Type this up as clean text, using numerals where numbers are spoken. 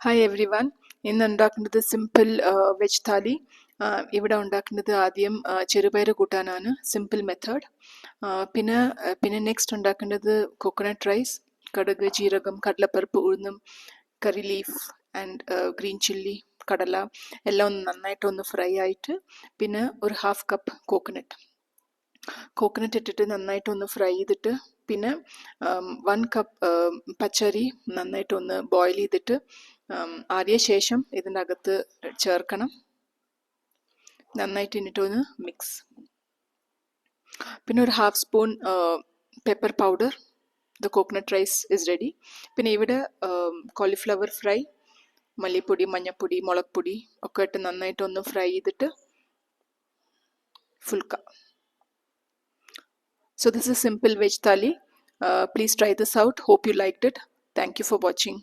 Hi every one. ഇന്ന് ഉണ്ടാക്കുന്നത് simple veg താലി. ഇവിടെ ഉണ്ടാക്കുന്നത് ആദ്യം ചെറുപയർ കൂട്ടാനാണ്, സിമ്പിൾ മെത്തേഡ്. പിന്നെ നെക്സ്റ്റ് ഉണ്ടാക്കേണ്ടത് കോക്കനട്ട് റൈസ്, കടുക്, ജീരകം, കടലപ്പരിപ്പ്, ഉഴുന്നും, കറി ലീഫ് ആൻഡ് ഗ്രീൻ ചില്ലി, കടല എല്ലാം ഒന്ന് നന്നായിട്ടൊന്ന് ഫ്രൈ ആയിട്ട്, പിന്നെ ഒരു ഹാഫ് കപ്പ് കോക്കനട്ട് ഇട്ടിട്ട് നന്നായിട്ടൊന്ന് ഫ്രൈ ചെയ്തിട്ട്, പിന്നെ 1 കപ്പ് പച്ചരി നന്നായിട്ടൊന്ന് ബോയിൽ ചെയ്തിട്ട് ആറിയ ശേഷം ഇതിനകത്ത് ചേർക്കണം. നന്നായിട്ട് ഇന്നിട്ടൊന്ന് മിക്സ്. പിന്നെ ഒരു half spoon pepper powder. The coconut rice is ready. പിന്നെ ഇവിടെ കോളിഫ്ലവർ ഫ്രൈ, മല്ലിപ്പൊടി, മഞ്ഞൾപ്പൊടി, മുളക് പൊടി ഒക്കെ ഇട്ട് നന്നായിട്ടൊന്ന് ഫ്രൈ ചെയ്തിട്ട് phulka. So this is simple veg thali. Please try this out. Hope you liked it. Thank you for watching.